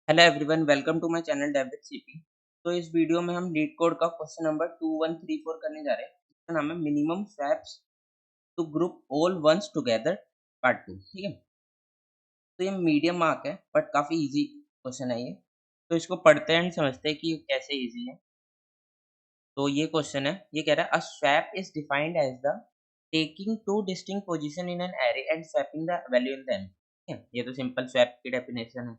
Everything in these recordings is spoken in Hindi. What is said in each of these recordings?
Hello everyone, welcome to my channel dev with CP. तो इस वीडियो में हम लीड कोड का क्वेश्चन नंबर 2134 करने जा रहे हैं। इसका नाम है minimum swaps to group all ones together part 2। ठीक है। तो ये मीडियम मार्क है बट काफ़ी इजी क्वेश्चन है ये। तो इसको पढ़ते हैं एंड समझते हैं कि ये कैसे इजी है। तो ये क्वेश्चन है, ये कह रहा है a swap is defined as the taking two distinct position in an array and swapping the value in them. ठीक है, ये तो सिंपल स्वैप की डेफिनेशन है।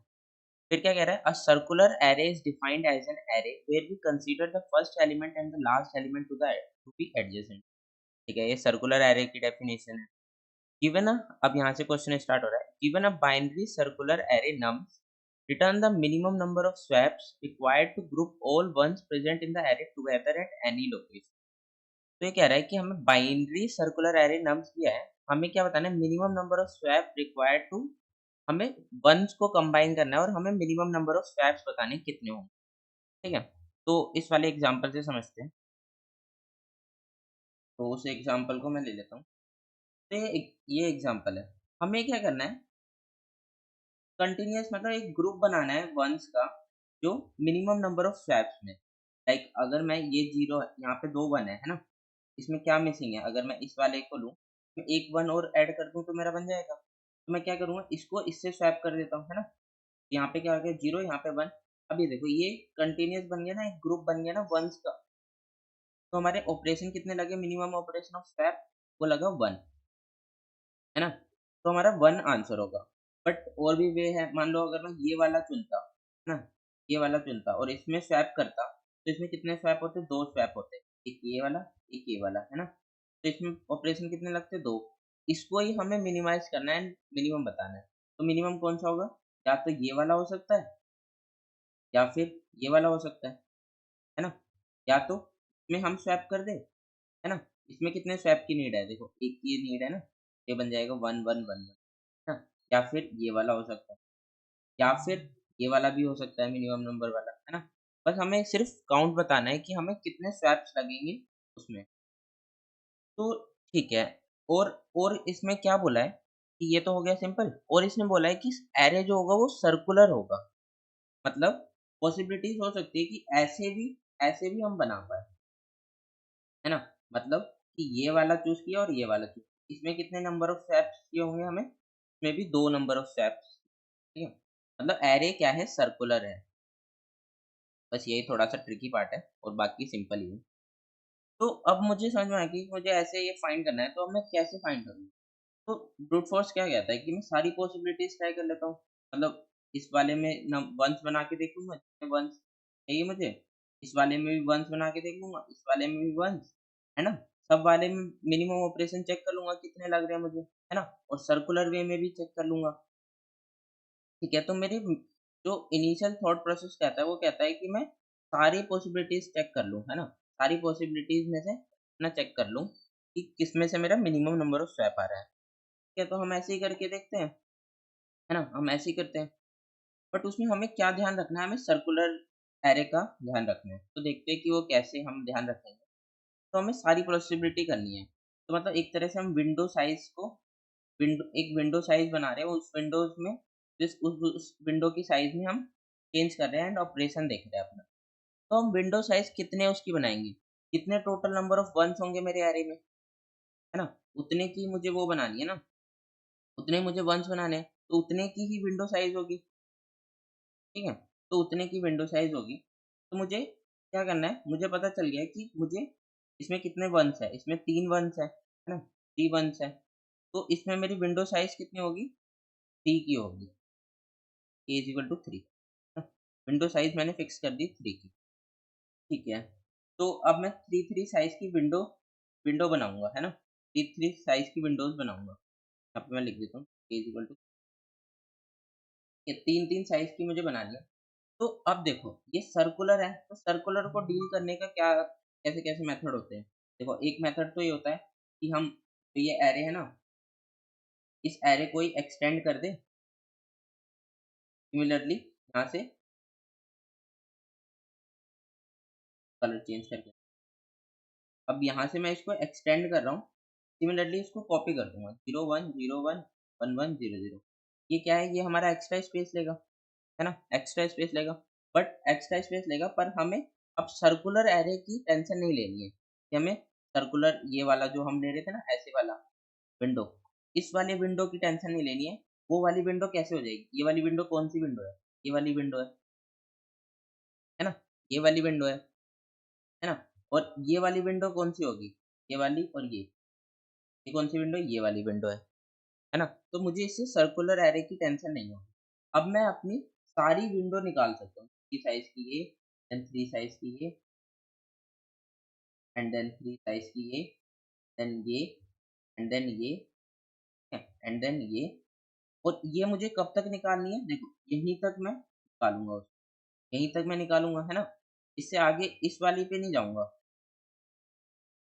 फिर क्या कह रहा है, a circular array is defined as an array where we consider the first element and the last element to be adjacent. ठीक है, ये सर्कुलर एरे की डेफिनेशन है। गिवन अ, अब यहाँ से क्वेश्चन स्टार्ट हो रहा है। Given a binary circular array nums, return the minimum number of swaps required to group all ones present in the array together at any location. तो ये कह रहा है कि हमें बाइनरी सर्कुलर एरे नम्स दिया है, हमें क्या बताना है, minimum number of swap required to, हमें वंस को कंबाइन करना है और हमें मिनिमम नंबर ऑफ स्वैप्स बताने हैं कितने होंगे। ठीक है, तो इस वाले एग्जांपल से समझते हैं। तो उस एग्जांपल को मैं ले लेता हूँ। तो ये एग्जांपल है, हमें क्या करना है, कंटिन्यूअस मतलब एक ग्रुप बनाना है वंस का जो मिनिमम नंबर ऑफ स्वैप्स में। लाइक अगर मैं ये जीरो, यहाँ पे दो वन है ना, इसमें क्या मिसिंग है, अगर मैं इस वाले को लूँ, मैं एक वन और ऐड कर दूँ तो मेरा बन जाएगा। तो मैं क्या करूँगा, इसको इससे स्वैप कर देता हूँ, है ना। यहाँ पे क्या आ गया, जीरो, यहाँ पे वन। अब ये देखो, ये कंटिन्यूअस बन गया ना, एक ग्रुप बन गया ना वंस का। तो हमारे ऑपरेशन कितने लगे, मिनिमम ऑपरेशन ऑफ स्वैप, वो लगा वन, है ना। तो हमारा वन आंसर होगा। बट और भी वे है, मान लो अगर मैं ये वाला चुनता, है ना, ये वाला चुनता और इसमें स्वैप करता, तो इसमें कितने स्वैप होते, दो स्वैप होते, एक ये वाला, एक ये वाला, है ना। तो इसमें ऑपरेशन कितने लगते, दो। इसको ही हमें मिनिमाइज करना है, मिनिमम बताना है। तो मिनिमम कौन सा होगा, या तो ये वाला हो सकता है, या फिर ये वाला हो सकता है ना। या तो इसमें हम स्वैप कर दें, है ना। इसमें कितने स्वैप की नीड है, देखो एक ये नीड है ना, ये बन जाएगा वन वन वन वन, है ना। या फिर ये वाला हो सकता है, या फिर ये वाला भी हो सकता है, मिनिमम नंबर वाला, है ना। बस हमें सिर्फ काउंट बताना है कि हमें कितने स्वैप्स लगेंगे उसमें। तो ठीक है। और और इसमें क्या बोला है कि ये तो हो गया सिंपल, और इसने बोला है कि एरे जो होगा वो सर्कुलर होगा। मतलब पॉसिबिलिटीज हो सकती है कि ऐसे भी हम बना पाए, है ना। मतलब कि ये वाला चूज़ किया और ये वाला चूज़, इसमें कितने नंबर ऑफ स्वैप्स किए होंगे हमें? इसमें भी 2 नंबर ऑफ स्वैप्स, ठीक है। मतलब एरे क्या है? सर्कुलर है। बस यही थोड़ा-सा ट्रिकी पार्ट है और बाकी सिंपल ही है। तो अब मुझे समझ में आया कि मुझे ऐसे ये फाइंड करना है, तो अब मैं कैसे फाइंड करूँ? तो ब्रूट फोर्स क्या कहता है कि मैं सारी पॉसिबिलिटीज़ ट्राई कर लेता हूँ। मतलब इस वाले में न वन्स बना के देख लूँगा, जितने वन्स चाहिए मुझे। इस वाले में भी वन्स बना के देख लूँगा, इस वाले में भी वन्स, है ना? सब वाले में मिनिमम ऑपरेशन चेक कर लूँगा कितने लग रहे हैं मुझे, है ना? और सर्कुलर वे में भी चेक कर लूँगा। ठीक है, तो मेरी जो इनिशियल थॉट प्रोसेस कहता है, वो कहता है कि मैं सारी पॉसिबिलिटीज़ चेक कर लूँ, है ना? सारी पॉसिबिलिटीज़ में से ना चेक कर लूँ कि किसमें से मेरा मिनिमम नंबर ऑफ स्वैप आ रहा है। ठीक है, तो हम ऐसे ही करके देखते हैं, है ना? हम ऐसे ही करते हैं। बट उसमें हमें क्या ध्यान रखना है, हमें सर्कुलर एरे का ध्यान रखना है। तो देखते हैं कि वो कैसे हम ध्यान रखेंगे। तो हमें सारी पॉसिबिलिटी करनी है। तो मतलब एक तरह से हम विंडो साइज़ को, एक विंडो साइज़ बना रहे हैं, उस विंडोज़ में जिस उस विंडो की साइज़ में हम चेंज कर रहे हैं एंड ऑपरेशन देख रहे हैं अपना। तो हम विंडो साइज़ कितने उसकी बनाएँगे? कितने टोटल नंबर ऑफ वन्स होंगे मेरे एरे में, है ना? उतने की मुझे वो बनानी है ना, उतने मुझे वन्स बनाने हैं, तो उतने की ही विंडो साइज़ होगी। ठीक है? तो उतने की विंडो साइज़ होगी। तो मुझे क्या करना है, मुझे पता चल गया है कि मुझे इसमें कितने वन्स हैं, इसमें 3 वन्स हैं, है ना? 3 वन्स हैं। तो इसमें मेरी विंडो साइज़ कितनी होगी? 3 की होगी। A is equal to 3, window size मैंने फिक्स कर दी 3 की। ठीक है? तो अब मैं 3-3 साइज़ की विंडो विंडो बनाऊँगा, है ना? 3-3 साइज़ की विंडोज़ बनाऊँगा। यहाँ पे मैं लिख देता हूँ A इज़ इक्वल टू, ये 3-3 साइज़ की मुझे बनानी है। तो अब देखो, ये सर्कुलर है, तो सर्कुलर को डील करने का क्या कैसे-कैसे मेथड होते हैं? देखो, एक मेथड तो ये होता है कि हम, तो ये एरे है ना, इस एरे को ही एक्सटेंड कर दें सिमिलरली यहाँ से कलर चेंज करके। अब यहाँ से मैं इसको एक्सटेंड कर रहा हूँ, सिमिलरली इसको कॉपी कर दूँगा 0 1 0 1 1 1 0 0। ये क्या है? ये हमारा एक्स्ट्रा स्पेस लेगा, है ना, एक्स्ट्रा स्पेस लेगा, बट एक्स्ट्रा स्पेस लेगा, पर हमें अब सर्कुलर एरे की टेंशन नहीं लेनी है कि हमें सर्कुलर ये वाला जो हम ले रहे थे ना ऐसे वाला विंडो, इस वाले विंडो की टेंशन नहीं लेनी है। वो वाली विंडो कैसे हो जाएगी? ये वाली विंडो कौन सी विंडो है? ये वाली विंडो है ना, ये वाली विंडो है ना, और ये वाली विंडो कौन सी होगी? ये वाली, और ये कौन सी विंडो है? ये वाली विंडो है ना? तो मुझे इससे सर्कुलर एरे की टेंशन नहीं होगी। अब मैं अपनी सारी विंडो निकाल सकता हूँ। 3 साइज़ की ये, देन 3 साइज़ की ये, एंड देन 3 साइज़ की देन ये, एंड देन ये, एंड देन ये, और ये मुझे कब तक निकालनी है? देखो, यहीं तक मैं निकालूँगा उसको, यहीं तक मैं निकालूँगा, है ना? इससे आगे इस वाली पे नहीं जाऊँगा।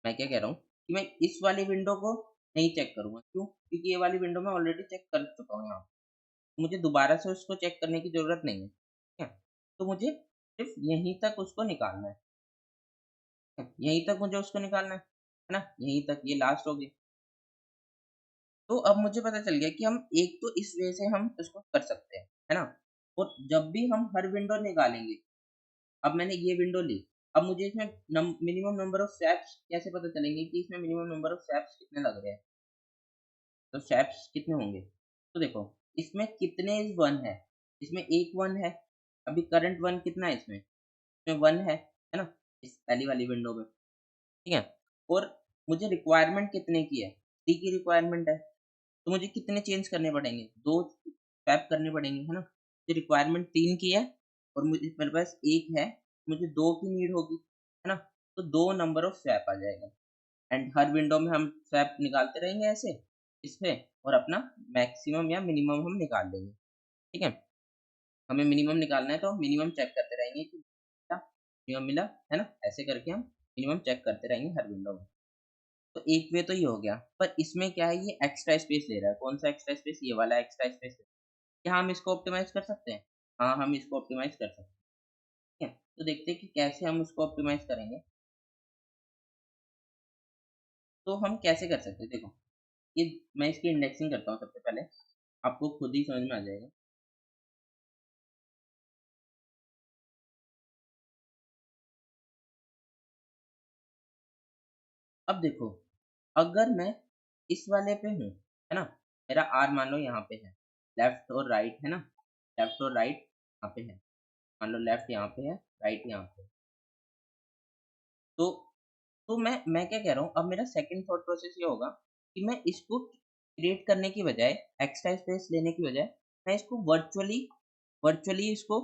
मैं क्या कह रहा हूँ कि मैं इस वाली विंडो को नहीं चेक करूँगा। क्यों? क्योंकि ये वाली विंडो मैं ऑलरेडी चेक कर चुका हूँ यहाँ पे। मुझे दोबारा से उसको चेक करने की ज़रूरत नहीं है। ठीक है? तो मुझे सिर्फ़ यहीं तक उसको निकालना है। यहीं तक मुझे उसको निकालना है ना? यहीं तक, ये लास्ट हो गई। तो अब मुझे पता चल गया कि हम एक तो इस वे से हम इसको कर सकते हैं, है ना? और जब भी हम हर विंडो निकालेंगे, अब मैंने ये विंडो ली, अब मुझे इसमें मिनिमम नंबर ऑफ स्टेप्स कैसे पता चलेंगे कि इसमें मिनिमम नंबर ऑफ स्टेप्स कितने लग रहे हैं? तो स्टेप्स कितने होंगे? तो देखो, इसमें कितने 1 है? इसमें एक 1 है। अभी करंट 1 कितना है इसमें? इसमें 1 है ना? इस पहली वाली विंडो में, ठीक है? और मुझे रिक्वायरमेंट कितने की है? 3 की रिक्वायरमेंट है। तो मुझे कितने चेंज करने पड़ेंगे? 2 स्वैप करने पड़ेंगे, है ना? तो रिक्वायरमेंट 3 की है और मुझे मेरे पास 1 है, मुझे 2 की नीड होगी, है ना? तो 2 नंबर ऑफ स्वैप आ जाएगा, एंड हर विंडो में हम स्वैप निकालते रहेंगे ऐसे, इसपे, और अपना मैक्सिमम या मिनिमम हम निकाल लेंगे, ठीक है? हमें मिनिमम निकालना है तो हम मिनिमम चेक करते रहेंगे कि मिला, मिनिमम मिला, है ना? ऐसे करके हम मिनिमम चेक करते रहेंगे हर विंडो में। तो एक वे तो ये हो गया, पर इसमें क्या है, ये एक्स्ट्रा स्पेस ले रहा है। कौन सा एक्स्ट्रा स्पेस? ये वाला एक्स्ट्रा स्पेस। क्या हम इसको ऑप्टिमाइज़ कर सकते हैं? हाँ, हम इसको ऑप्टिमाइज़ कर सकते हैं, ठीक है? तो देखते हैं कि कैसे हम उसको ऑप्टिमाइज़ करेंगे। तो हम कैसे कर सकते हैं? देखो, ये मैं इसकी इंडेक्सिंग करता हूँ सबसे पहले, आपको खुद ही समझ में आ जाएगा। अब देखो, अगर मैं इस वाले पे हूँ, है ना? मेरा R मान लो यहाँ पे है, लेफ्ट और राइट, है ना? लेफ्ट और राइट यहाँ पे है। मान लो लेफ्ट यहाँ पे है, राइट यहाँ पे है। तो मैं क्या कह रहा हूँ, अब मेरा सेकंड थॉट प्रोसेस ये होगा कि मैं इसको क्रिएट करने की बजाय, एक्स्ट्रा स्पेस लेने की बजाय, मैं इसको वर्चुअली वर्चुअली इसको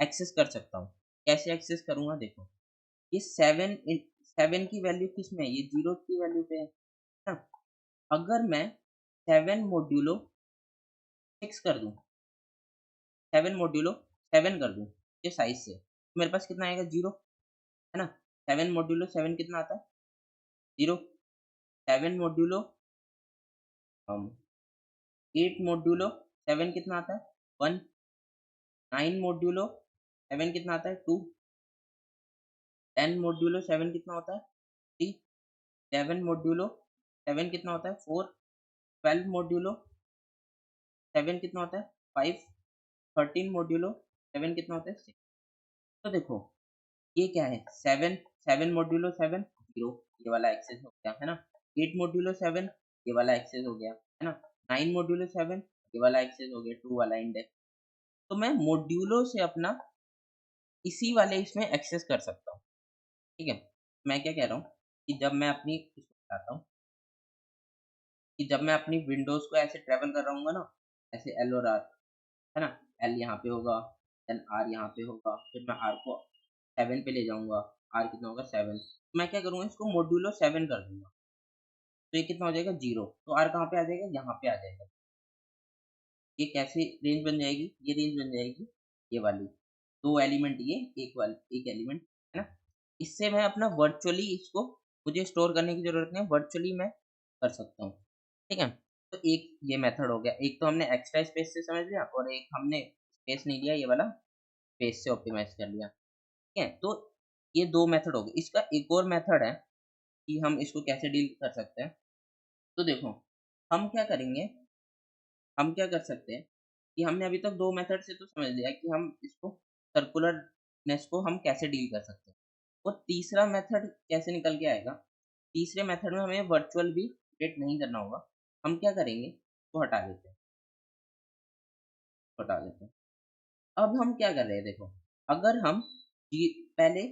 एक्सेस कर सकता हूँ। कैसे एक्सेस करूँगा? देखो, ये 7 की वैल्यू किसमें है? ये 0 की वैल्यू पे है ना? अगर मैं 7 मॉड्यूलो 6 कर दूँ, 7 मॉड्यूलो 7 कर दूँ ये साइज़ से, तो मेरे पास कितना आएगा? 0, है ना? 7 मॉड्यूलो 7 कितना आता है? 0। 7 मॉड्यूलो 8 मॉड्यूलो 7 कितना आता है? 1। 9 मॉड्यूलो 7 कितना आता है? 2। 10 मॉड्यूलो 7 कितना होता है? 3। 11 मॉड्यूलो 7 कितना होता है? 4। 12 मॉड्यूलो 7 कितना होता है? 5। 13 मॉड्यूलो 7 कितना होता है? 6। तो देखो, ये क्या है? 7 7 मॉड्यूलो 7 0, ये वाला एक्सेस हो गया, है ना? 8 मॉड्यूलो 7 ये वाला एक्सेस हो गया, है ना? 9 मॉड्यूलो 7 ये वाला एक्सेस हो गया, 2 वाला इंडेक्स। तो मैं मॉड्यूलो से अपना इसी वाले इसमें एक्सेस कर सकता हूँ, ठीक है? मैं क्या कह रहा हूँ कि जब मैं अपनी इसको बताता हूँ कि जब मैं अपनी विंडोज़ को ऐसे ट्रैवल कर रहा हूँगा ना, ऐसे एल और आर, है ना? एल यहाँ पे होगा, देन आर यहाँ पे होगा, फिर मैं आर को 7 पे ले जाऊँगा, आर कितना होगा? 7। मैं क्या करूँगा, इसको मॉड्यूलो 7 कर दूँगा, तो ये कितना हो जाएगा? 0। तो आर कहाँ पे आ जाएगा? यहाँ पे आ जाएगा। ये कैसे रेंज बन जाएगी? ये रेंज बन जाएगी ये वाली। 2 एलिमेंट ये, 1 एलिमेंट, है ना? इससे मैं अपना वर्चुअली इसको, मुझे स्टोर करने की ज़रूरत नहीं है, वर्चुअली मैं कर सकता हूँ, ठीक है? तो एक ये मेथड हो गया। एक तो हमने एक्स्ट्रा स्पेस से समझ लिया, और एक हमने स्पेस नहीं लिया, ये वाला स्पेस से ऑप्टिमाइज़ कर लिया, ठीक है? तो ये 2 मेथड हो गए। इसका एक और मेथड है कि हम इसको कैसे डील कर सकते हैं। तो देखो, हम क्या करेंगे, हम क्या कर सकते हैं कि हमने अभी तक 2 मेथड से तो समझ लिया कि हम इसको सर्कुलरनेस को हम कैसे डील कर सकते हैं। और तीसरा मेथड कैसे निकल के आएगा, तीसरे मेथड में हमें वर्चुअल भी अपडेट नहीं करना होगा। हम क्या करेंगे, वो हटा देते हैं, हटा देते हैं। अब हम क्या कर रहे हैं देखो, अगर हम जी पहले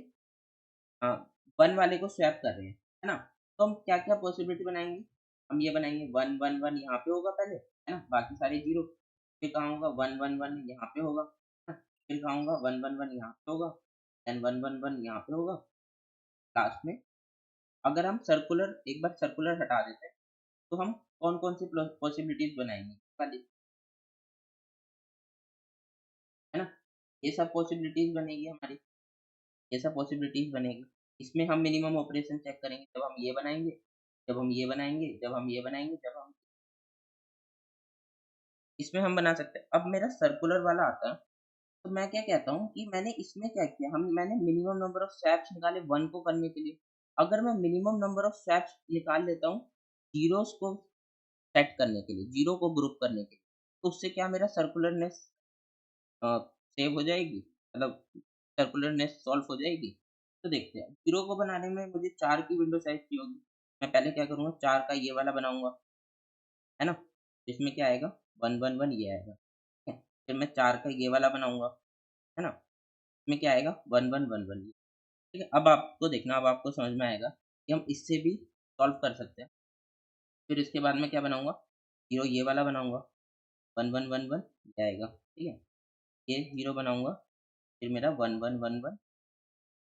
1 वाले को स्वैप कर रहे हैं, है ना? तो हम क्या-क्या पॉसिबिलिटी बनाएँगे? हम ये बनाएँगे 1, 1, 1 यहाँ पे होगा पहले, है ना? बाकी सारे 0। फिर कहाँ होगा 1, 1, 1 यहाँ पे होगा, है ना? फिर कहाँ होगा 1, 1, 1 यहाँ पे होगा, देन 1, 1, 1 यहाँ पे होगा। लास्ट में अगर हम सर्कुलर एक बार सर्कुलर हटा देते हैं, तो हम कौन-कौन सी पॉसिबिलिटीज़ बनाएँगे? वाली, है ना? ये सब पॉसिबिलिटीज़ बनेगी हमारी, ये सब पॉसिबिलिटीज़ बनेगी। इसमें हम मिनिमम ऑपरेशन चेक करेंगे, जब हम ये बनाएँगे, जब हम ये बनाएँगे, जब हम ये बनाएँगे, जब हम इसमें हम बना सकते हैं। अब मेरा सर्कुलर वाला आता है, तो मैं क्या कहता हूँ कि मैंने इसमें क्या किया, मैंने मिनिमम नंबर ऑफ स्वैप्स निकाले 1 को करने के लिए। अगर मैं मिनिमम नंबर ऑफ स्वैप्स निकाल लेता हूँ, ज़ीरोज़ को सेट करने के लिए, 0 को ग्रुप करने के लिए, तो उससे क्या मेरा सर्कुलरनेस सेव हो जाएगी, मतलब सर्कुलरनेस सॉल्व हो जाएगी। तो देखते हैं, 0 को बनाने में मुझे 4 की विंडो साइज़ चाहिए होगी। मैं पहले क्या करूँगा, 4 का ये वाला बनाऊँगा, है ना? इसमें क्या आएगा 1, 1, 1 ये आएगा, ठीक है? फिर मैं 4 का ये वाला बनाऊँगा, है ना? इसमें क्या आएगा 1, 1, 1, 1 ठीक है? अब आपको देखना, अब आपको समझ में आएगा कि हम इससे भी सॉल्व कर सकते हैं। फिर इसके बाद मैं क्या बनाऊँगा, 0 ये वाला बनाऊँगा, 1, 1, 1, 1 ये आएगा, ठीक है? ये 0 बनाऊँगा, फिर मेरा 1, 1, 1, 1।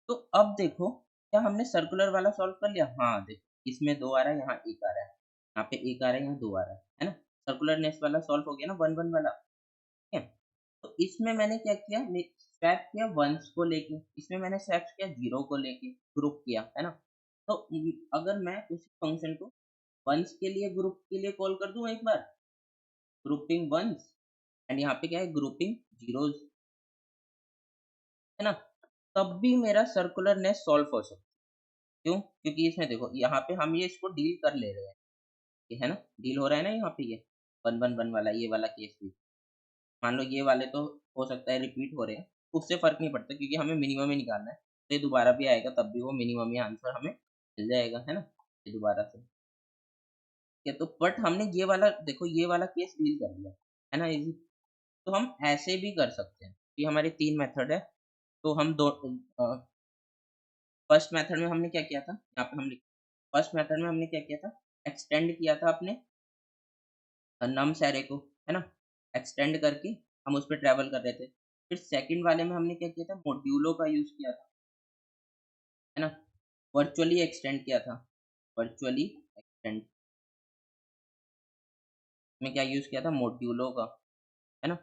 तो अब देखो, क्या हमने सर्कुलर वाला सॉल्व कर लिया? हाँ, देखो इसमें 2 आ रहा है, यहाँ 1 आ रहा है। यहाँ पे 1 आ रहा है, यहाँ 2 आ रहा है ना? सर्कुलरनेस वाला सॉल्व हो गया ना 1, 1 वाला, ठीक है? तो इसमें मैंने क्या किया, स्वैप किया वन्स को लेके, इसमें मैंने स्वैप किया 0 को लेके, ग्रुप किया, है ना? तो अगर मैं उसी फंक्शन को वन्स के लिए ग्रुप के लिए कॉल कर दूँ एक बार, ग्रुपिंग वन्स एंड यहाँ पे क्या है ग्रुपिंग ज़ीरोज़, है ना? तब भी मेरा सर्कुलरनेस सॉल्व हो सकता है। क्यों? क्योंकि इसमें देखो यहाँ पे हम ये इसको डील कर ले रहे हैं, ये है ना? डील हो रहा है ना यहाँ पे ये 1-1-1 वाला ये वाला केस भी। मान लो ये वाले तो हो सकता है रिपीट हो रहे हैं, उससे फ़र्क नहीं पड़ता क्योंकि हमें मिनिमम ही निकालना है। तो ये दोबारा भी आएगा तब भी वो मिनिमम ही आंसर हमें मिल जाएगा, है ना? ये दोबारा से। ठीक है, तो बट हमने ये वाला देखो ये वाला केस डील कर लिया, है ना ईज़ी? तो हम ऐसे भी कर सकते हैं। ये हमारे 3 मेथड है, तो हम फर्स्ट मेथड में हमने क्या किया था? यहाँ पे हम लिख फर्स्ट मेथड में हमने क्या किया था? एक्सटेंड किया था अपने नम्स ऐरे को, है ना? एक्सटेंड करके हम उस पे ट्रैवल कर रहे थे। फिर सेकंड वाले में हमने क्या किया था? मॉड्यूलो का यूज़ किया था, है ना? वर्चुअली एक्सटेंड किया था, वर्चुअली एक्सटेंड में क्या यूज़ किया था? मॉड्यूलो का, है ना?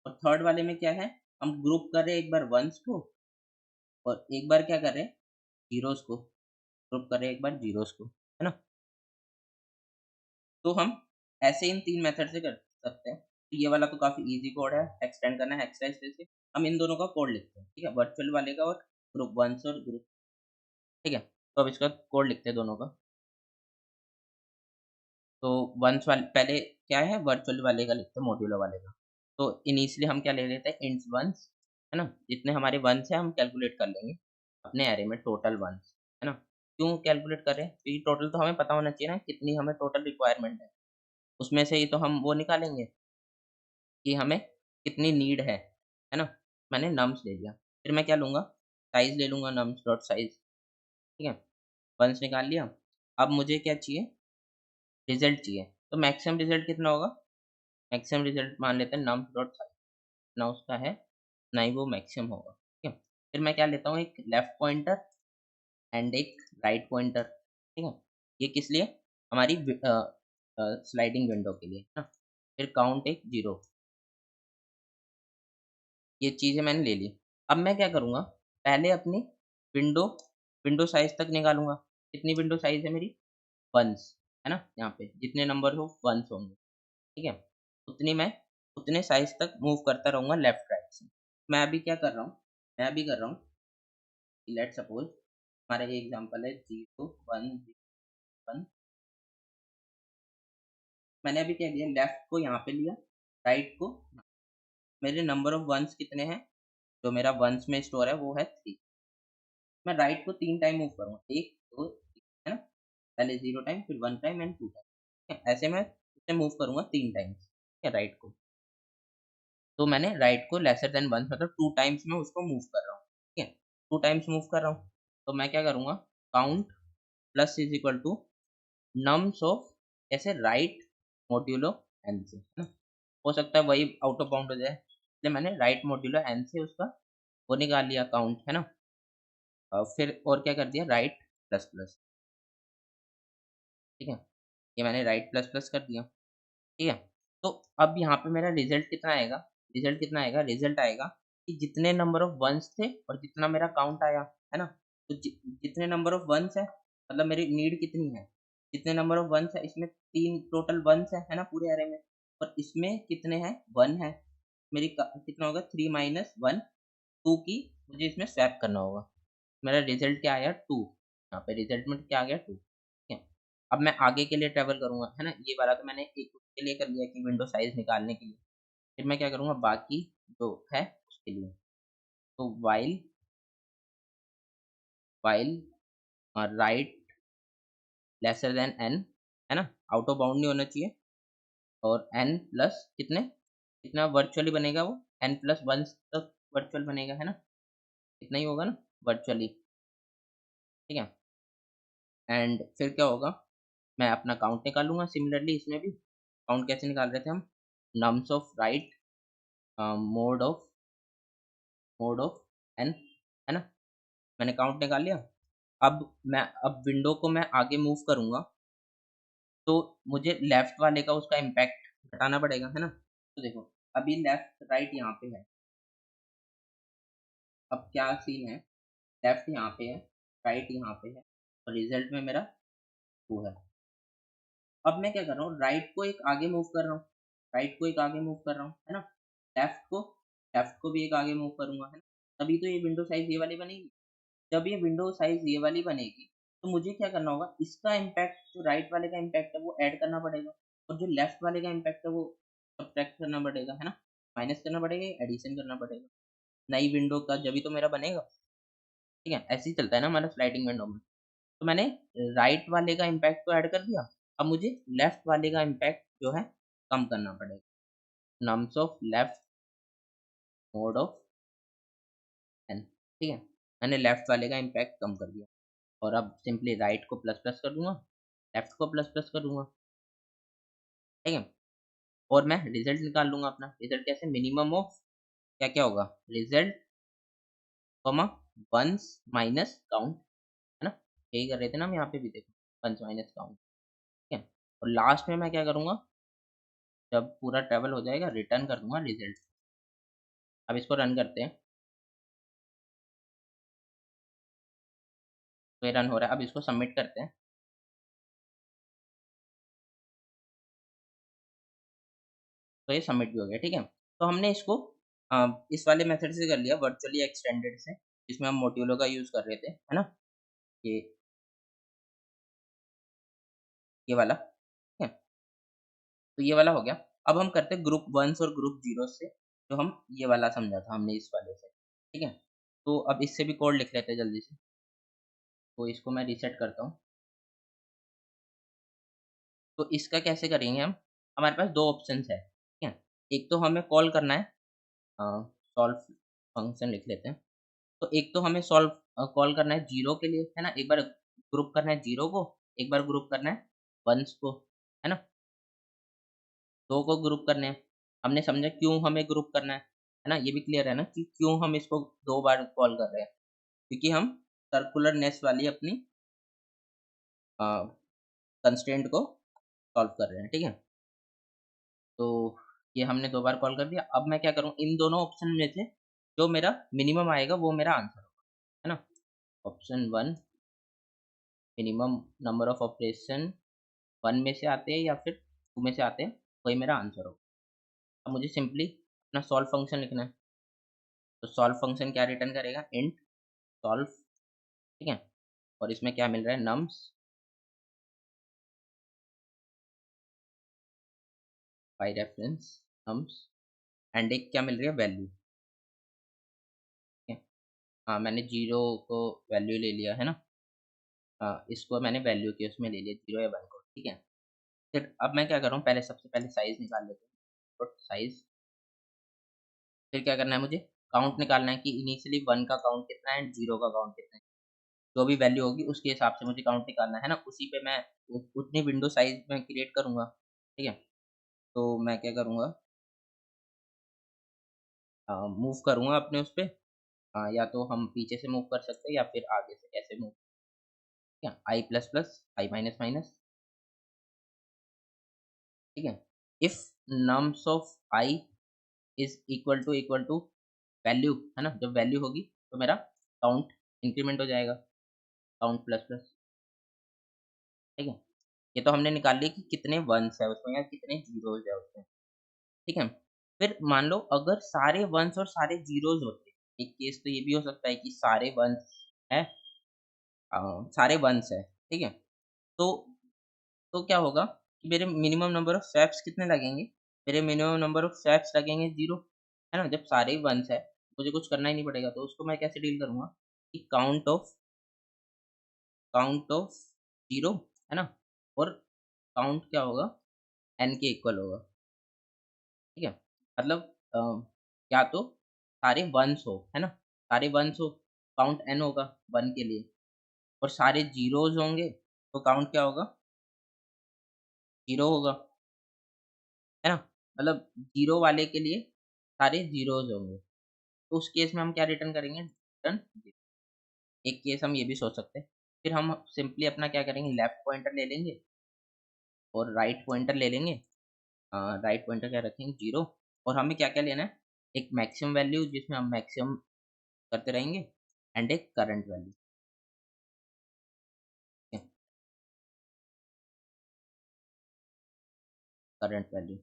और थर्ड वाले में क्या है? हम ग्रुप कर रहे हैं एक बार वन्स को और एक बार क्या कर रहे हैं? ज़ीरोज़ को, ग्रुप कर रहे हैं एक बार ज़ीरोज़ को, है ना? तो हम ऐसे इन 3 मेथड से कर सकते हैं। तो ये वाला तो काफ़ी ईज़ी कोड है, एक्सटेंड करना है एक्स्ट्रा स्पेस से। हम इन दोनों का कोड लिखते हैं, ठीक है? वर्चुअल वाले का और ग्रुप वन्स और ग्रुप, ठीक है? तो अब इसका कोड लिखते हैं दोनों का। तो वन्स वाले पहले क्या है वर्चुअल वाले का लिखते हैं मॉड्यूलर वाले का। तो इनिशियली हम क्या ले लेते हैं इंट्स वन्स, है ना? जितने हमारे वन्स हैं हम कैलकुलेट कर लेंगे अपने अरे में टोटल वन्स, है ना? क्यों कैलकुलेट कर रहे हैं? क्योंकि टोटल तो हमें पता होना चाहिए ना कितनी हमें टोटल रिक्वायरमेंट है। उसमें से ही तो हम वो निकालेंगे कि हमें कितनी नीड है ना? मैंने नम्स ले लिया, फिर मैं क्या लूँगा? साइज़ ले लूँगा नम्स डॉट साइज़, ठीक है? वन्स निकाल लिया। अब मुझे क्या चाहिए? रिज़ल्ट चाहिए। तो मैक्सिमम रिज़ल्ट कितना होगा? मैक्सिमम रिज़ल्ट मान लेते हैं nums डॉट साइज़, ना उसका है, ना ही वो मैक्सिमम होगा, ठीक है? फिर मैं क्या लेता हूँ एक लेफ्ट पॉइंटर एंड एक राइट पॉइंटर, ठीक है? ये किस लिए? हमारी स्लाइडिंग विंडो के लिए, है ना? फिर काउंट एक 0, ये चीज़ें मैंने ले ली। अब मैं क्या करूँगा? पहले अपनी विंडो विंडो साइज़ तक निकालूँगा। कितनी विंडो साइज़ है मेरी? वन्स, है ना? यहाँ पे जितने नंबर हो वन्स होंगे, ठीक है? उतनी मैं उतने साइज़ तक मूव करता रहूँगा लेफ्ट राइट से। मैं अभी क्या कर रहा हूँ? मैं अभी कर रहा हूँ कि लेट्स सपोज़ हमारा ये एग्ज़ाम्पल है 0 1 0 1। मैंने अभी क्या किया लेफ्ट को यहाँ पे लिया, राइट को, मेरे नंबर ऑफ वंस कितने हैं, जो मेरा वंस में स्टोर है वो है 3। मैं राइट को 3 टाइम मूव करूँगा, 1, 2, 3, है ना? पहले 0 टाइम, फिर 1 टाइम एंड 2 टाइम, ठीक है? ऐसे मैं इसे मूव करूँगा 3 टाइम्स, ठीक है, राइट को। तो मैंने राइट को लेसर देन वंस मतलब 2 टाइम्स मैं उसको मूव कर रहा हूँ, ठीक है? 2 टाइम्स मूव कर रहा हूँ, तो मैं क्या करूँगा, count plus is equal to nums of ऐसे राइट मॉड्यूलो एन से, है ना? हो सकता है वही आउट ऑफ बाउंड हो जाए, इसलिए मैंने राइट मॉड्यूलो एन से उसका वो निकाल लिया काउंट, है ना? फिर और क्या कर दिया, राइट प्लस प्लस, ठीक है? ये मैंने राइट प्लस प्लस कर दिया, ठीक है? तो अब यहाँ पे मेरा रिजल्ट कितना आएगा, रिजल्ट कितना आएगा, रिजल्ट आएगा कि जितने नंबर ऑफ वंस थे और जितना मेरा काउंट आया, है ना? तो जितने नंबर ऑफ वंस है मतलब मेरी नीड कितनी है, जितने नंबर ऑफ वंस है इसमें 3 टोटल वंस है ना पूरे अरे में, और इसमें कितने हैं, 1 है। मेरी कितना होगा, 3 माइनस 1, 2 की मुझे इसमें स्वैप करना होगा। मेरा रिजल्ट क्या आया, 2, यहाँ पे रिजल्ट में क्या आ गया, 2, ठीक है? अब मैं आगे के लिए ट्रैवल करूँगा, है ना? ये वाला तो मैंने एक उसके लिए कर लिया कि विंडो साइज़ निकालने के लिए। फिर मैं क्या करूँगा, बाकी जो है उसके लिए। तो while right lesser then n, है ना? आउट ऑफ बाउंड नहीं होना चाहिए, और n प्लस कितने, कितना वर्चुअली बनेगा वो, n प्लस 1 तक वर्चुअल बनेगा, है ना? इतना ही होगा ना वर्चुअली, ठीक है? एंड फिर क्या होगा, मैं अपना काउंट निकालूँगा सिमिलरली इसमें भी। काउंट कैसे निकाल रहे थे हम? Nums of right mode of n, है ना? मैंने काउंट निकाल लिया। अब विंडो को मैं आगे मूव करूँगा, तो मुझे लेफ्ट वाले का उसका इम्पैक्ट घटाना पड़ेगा, है ना? तो देखो, अभी लेफ्ट राइट यहाँ पे है। अब क्या सीन है, लेफ्ट यहाँ पे है, राइट यहाँ पे है, और रिजल्ट में मेरा 2 है। अब मैं क्या कर रहा हूँ, राइट को एक आगे मूव कर रहा हूँ, राइट को एक आगे मूव कर रहा हूँ, है ना? लेफ्ट को लेफ्ट को भी एक आगे मूव करूँगा, है ना? तभी तो ये विंडो साइज़ ये वाली बनेगी। जब ये विंडो साइज़ ये वाली बनेगी, तो मुझे क्या करना होगा, इसका इम्पैक्ट जो राइट वाले का इम्पैक्ट है वो ऐड करना पड़ेगा, और जो लेफ्ट वाले का इम्पैक्ट है वो सब्ट्रैक्ट करना पड़ेगा, है ना? माइनस करना पड़ेगा या एडिशन करना पड़ेगा। नई विंडो का जभी तो मेरा बनेगा, ठीक है? ऐसे ही चलता है ना हमारा स्लाइडिंग विंडो में। तो मैंने राइट वाले का इम्पैक्ट तो ऐड कर दिया, अब मुझे लेफ्ट वाले का इम्पैक्ट जो है कम करना पड़ेगा। Nums of left mod of n, ठीक है? मैंने लेफ्ट वाले का इम्पैक्ट कम कर दिया, और अब सिंपली राइट को प्लस प्लस कर दूंगा, लेफ्ट को प्लस प्लस कर दूंगा, ठीक है? और मैं रिजल्ट निकाल लूंगा अपना। रिजल्ट कैसे, मिनिमम ऑफ क्या क्या होगा, result comma ones minus count, है ना? यही कर रहे थे ना हम यहाँ पे भी, देखो वंस माइनस काउंट, ठीक है? और लास्ट में मैं क्या करूँगा, जब पूरा ट्रैवल हो जाएगा रिटर्न कर दूंगा रिजल्ट। अब इसको रन करते हैं, तो ये रन हो रहा है। अब इसको सबमिट करते हैं, तो ये सबमिट भी हो गया, ठीक है? तो हमने इसको इस वाले मेथड से कर लिया, वर्चुअली एक्सटेंडेड से, जिसमें हम मोड्यूलो का यूज़ कर रहे थे, है ना? ये ये वाला, ठीक है? तो ये वाला हो गया। अब हम करते हैं ग्रुप वन्स और ग्रुप ज़ीरोज़ से, जो हम ये वाला समझा था हमने इस वाले से, ठीक है? तो अब इससे भी कोड लिख लेते हैं जल्दी से। तो इसको मैं रीसेट करता हूँ। तो इसका कैसे करेंगे हम? हमारे पास 2 ऑप्शंस है, ठीक है? एक तो हमें कॉल करना है, सॉल्व फंक्शन लिख लेते हैं। तो एक तो हमें कॉल करना है 0 के लिए, है ना? एक बार ग्रुप करना है 0 को, एक बार ग्रुप करना है वन्स को, है ना? 2 को ग्रुप करने हैं। हमने समझा क्यों हमें ग्रुप करना है ना? ये भी क्लियर है ना कि क्यों हम इसको 2 बार कॉल कर रहे हैं? क्योंकि हम सर्कुलरनेस वाली अपनी अ, कंस्ट्रेंट को सॉल्व कर रहे हैं, ठीक है? तो ये हमने 2 बार कॉल कर दिया। अब मैं क्या करूँ, इन दोनों ऑप्शन में से जो मेरा मिनिमम आएगा वो मेरा आंसर होगा, है ना? Option 1 minimum number of operation 1 में से आते हैं या फिर 2 में से आते हैं, वही मेरा आंसर होगा। अब मुझे सिंपली अपना सॉल्व फंक्शन लिखना है। तो सॉल्व फंक्शन क्या रिटर्न करेगा, इंट सॉल्व, ठीक है? और इसमें क्या मिल रहा है, nums by reference, nums and एक क्या मिल रही है वैल्यू, ठीक है। हाँ, मैंने 0 को वैल्यू ले लिया है ना। हाँ, इसको मैंने वैल्यू के उसमें ले लिया 0 या 1 को, ठीक है। फिर अब मैं क्या कर रहा हूँ, पहले सबसे पहले साइज़ निकाल लेते हैं। पुट साइज़, फिर क्या करना है मुझे, काउंट निकालना है कि इनिशियली 1 का काउंट कितना है एंड 0 का काउंट कितना है। जो भी वैल्यू होगी उसके हिसाब से मुझे काउंट निकालना है ना, उसी पे मैं उ उतनी विंडो साइज़ मैं क्रिएट करूँगा, ठीक है। तो मैं क्या करूँगा, मूव करूँगा अपने उस पे, या तो हम पीछे से मूव कर सकते हैं या फिर आगे से ऐसे मूव, ठीक है। I plus plus, I minus minus, ठीक है। If nums of I is equal to value, है ना? जब वैल्यू होगी तो मेरा काउंट इंक्रीमेंट हो जाएगा, काउंट प्लस प्लस, ठीक है। ये तो हमने निकाल लिया कि कितने वन्स है उसमें या कितने ज़ीरोज़ है उसमें, ठीक है। फिर मान लो अगर सारे वन्स और सारे ज़ीरोज़ होते, एक केस तो ये भी हो सकता है कि सारे वन्स हैं, सारे वन्स हैं, ठीक है। तो क्या होगा कि मेरे मिनिमम नंबर ऑफ स्टेप्स कितने लगेंगे? मेरे मिनिमम नंबर ऑफ स्टेप्स लगेंगे 0, है ना? जब सारे ही वन्स है, मुझे कुछ करना ही नहीं पड़ेगा, तो उसको मैं कैसे डील करूँगा कि काउंट ऑफ 0, है ना? और काउंट क्या होगा? n के इक्वल होगा, ठीक है? मतलब या तो सारे वन्स हो, है ना? सारे वन्स हो, काउंट n होगा 1 के लिए, और सारे ज़ीरोज़ होंगे, तो काउंट क्या होगा? 0 होगा, है ना? मतलब 0 वाले के लिए सारे ज़ीरोज़ होंगे, तो उस केस में हम क्या रिटर्न करेंगे? रिटर्न 0। एक केस हम ये भी सोच सकते हैं। फिर हम सिंपली अपना क्या करेंगे, लेफ्ट पॉइंटर ले लेंगे और राइट पॉइंटर ले लेंगे। राइट पॉइंटर क्या रखेंगे 0, और हमें क्या-क्या लेना है? एक मैक्सिमम वैल्यू जिसमें हम मैक्सिमम करते रहेंगे एंड एक करंट वैल्यू, ठीक है? Current value.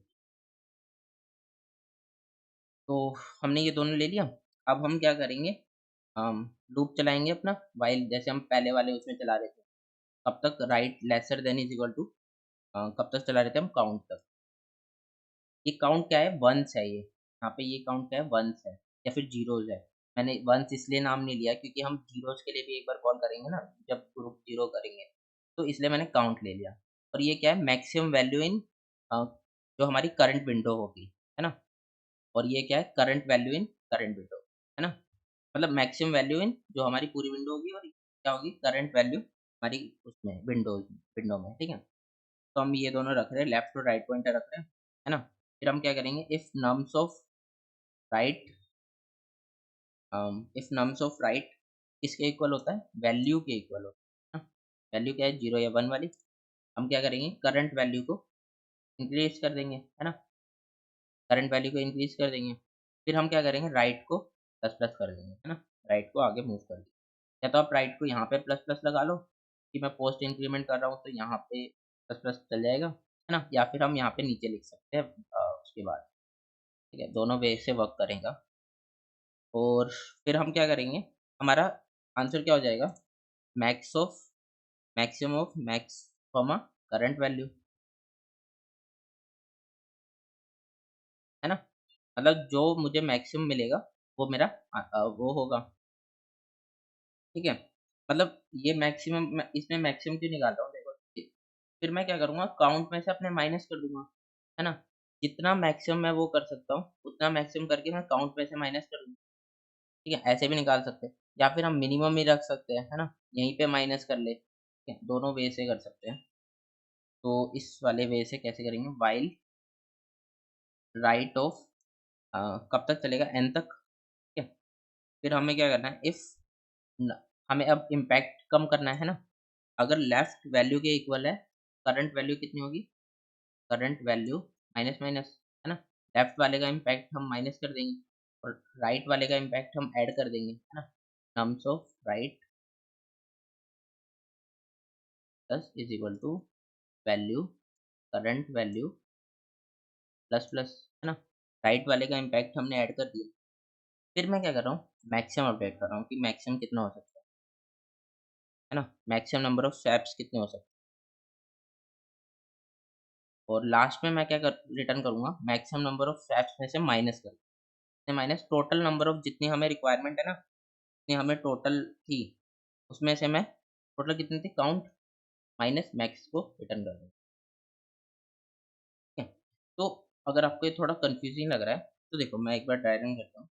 तो हमने ये दोनों ले लिया। अब हम क्या करेंगे, लूप चलाएँगे अपना व्हाइल, जैसे हम पहले वाले उसमें चला रहे थे। कब तक? Right lesser than is equal to, कब तक चला रहे थे हम? काउंट तक। ये काउंट क्या है? वन्स है ये। यहाँ पे ये काउंट क्या है? वन्स है या फिर ज़ीरोज़ है। मैंने वन्स इसलिए नाम नहीं लिया क्योंकि हम ज़ीरोज़ के लिए भी एक बार कॉल करेंगे ना, जब ग्रुप 0 करेंगे, तो इसलिए मैंने काउंट ले लिया। और ये क्या है? मैक्सिमम वैल्यू इन, जो हमारी करंट विंडो होगी, है ना? और ये क्या है? Current value in current window, है ना? मतलब मैक्सिमम वैल्यू इन जो हमारी पूरी विंडो होगी, और क्या होगी? करंट वैल्यू हमारी उसमें विंडो विंडो में, ठीक है? तो हम ये दोनों रख रहे हैं, लेफ्ट और राइट पॉइंटर रख रहे हैं, है ना? फिर हम क्या करेंगे, right if nums of right किसके इक्वल होता है? वैल्यू के इक्वल होता है ना? वैल्यू क्या है? 0 या 1 वाली। हम क्या करेंगे, करंट वैल्यू को इंक्रीज कर देंगे, है ना? करंट वैल्यू को इंक्रीज कर देंगे। फिर हम क्या करेंगे, राइट को प्लस प्लस कर देंगे, है ना? राइट को आगे मूव कर देंगे। या तो आप राइट को यहाँ पे प्लस प्लस लगा लो कि मैं पोस्ट इंक्रीमेंट कर रहा हूँ तो यहाँ पे प्लस प्लस चल जाएगा, है ना? या फिर हम यहाँ पे नीचे लिख सकते हैं, उसके बाद, ठीक है? दोनों वे से वर्क करेगा। और फिर हम क्या करेंगे, हमारा आंसर क्या हो जाएगा? Max of maximum of max comma current value, है ना? मतलब जो मुझे मैक्सिमम मिलेगा वो मेरा वो होगा, ठीक है? मतलब ये मैक्सिमम, मैं इसमें मैक्सिमम क्यों निकाल रहा हूँ देखो, फिर मैं क्या करूँगा, काउंट में से अपने माइनस कर दूँगा, है ना? जितना मैक्सिमम मैं वो कर सकता हूँ, उतना मैक्सिमम करके मैं काउंट में से माइनस कर दूँगा, ठीक है? ऐसे भी निकाल सकते हैं, या फिर हम मिनिमम ही रख सकते हैं, है ना? यहीं पे माइनस कर ले, ठीक है? दोनों वे से कर सकते हैं। तो इस वाले वे से कैसे करेंगे, व्हाइल राइट ऑफ, कब तक चलेगा? n तक, ठीक है? फिर हमें क्या करना है, इफ न हमें अब इम्पैक्ट कम करना है ना, अगर लेफ्ट वैल्यू के इक्वल है, करंट वैल्यू कितनी होगी? करंट वैल्यू माइनस माइनस, है ना? लेफ्ट वाले का इम्पैक्ट हम माइनस कर देंगे और राइट वाले का इम्पैक्ट हम ऐड कर देंगे, है ना? Terms of right plus is equal to value, current value plus plus, है ना? राइट वाले का इम्पैक्ट हमने ऐड कर दिया। फिर मैं क्या कर रहा हूँ, मैक्सिमम अपडेट कर रहा हूँ कि मैक्सिमम कितना हो सकता है ना? मैक्सिमम नंबर ऑफ स्टेप्स कितने हो सकते हैं। और लास्ट में मैं क्या रिटर्न करूंगा, मैक्सिमम नंबर ऑफ स्वैप्स में से माइनस कर, माइनस टोटल नंबर ऑफ जितनी हमें रिक्वायरमेंट है ना, जितनी हमें टोटल थी, उसमें से मैं टोटल कितनी थी काउंट माइनस मैक्स को रिटर्न कर दूंगा। ठीक है, तो अगर आपको ये थोड़ा कंफ्यूजिंग लग रहा है तो देखो मैं एक बार ड्राई रन करता हूँ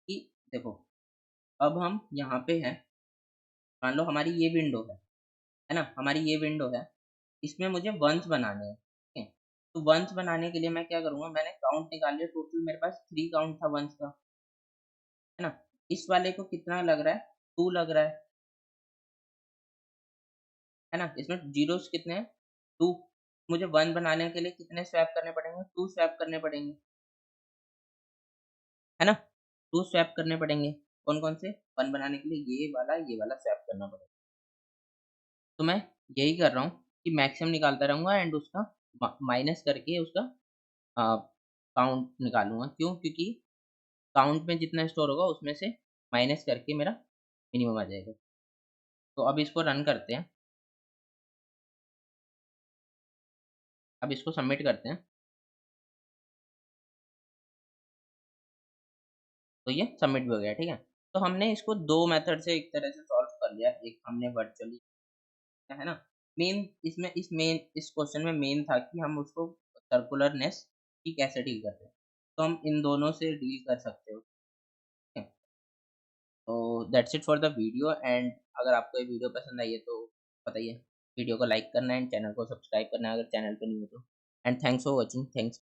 कि देखो अब हम यहाँ पे हैं, मान लो हमारी ये विंडो है ना, हमारी ये विंडो है, इसमें मुझे वंस बनाने हैं। ठीक है, तो वंस बनाने के लिए मैं क्या करूँगा, मैंने काउंट निकाल लिया, टोटल मेरे पास 3 काउंट था वंस का, है ना। इस वाले को कितना लग रहा है, 2 लग रहा है ना। इसमें ज़ीरोस कितने हैं, 2। मुझे 1 बनाने के लिए कितने स्वैप करने पड़ेंगे, 2 स्वैप करने पड़ेंगे, है ना। 2 स्वैप करने पड़ेंगे। कौन-कौन से? 1 बनाने के लिए ये वाला स्वैप करना पड़ेगा। तो मैं यही कर रहा हूँ कि मैक्सिमम निकालता रहूँगा एंड उसका माइनस करके उसका अ, काउंट निकालूँगा। क्यों? क्योंकि काउंट में जितना स्टोर होगा उसमें से माइनस करके मेरा मिनिमम आ जाएगा। तो अब इसको रन करते हैं। अब इसको सबमिट करते हैं। तो ये सबमिट भी हो गया, ठीक है। तो हमने इसको 2 मेथड से एक तरह से सॉल्व कर लिया। एक हमने वर्चुअली, है ना। मेन इसमें इस क्वेश्चन में मेन था कि हम उसको सर्कुलरनेस की कैसे डील करते हैं। तो हम इन दोनों से डील कर सकते हो, ठीक है। तो that's it for the video and अगर आपको ये वीडियो पसंद आई है तो बताइए, वीडियो को लाइक करना एंड चैनल को सब्सक्राइब करना है अगर चैनल पे नहीं हो तो। And thanks for watching, thanks.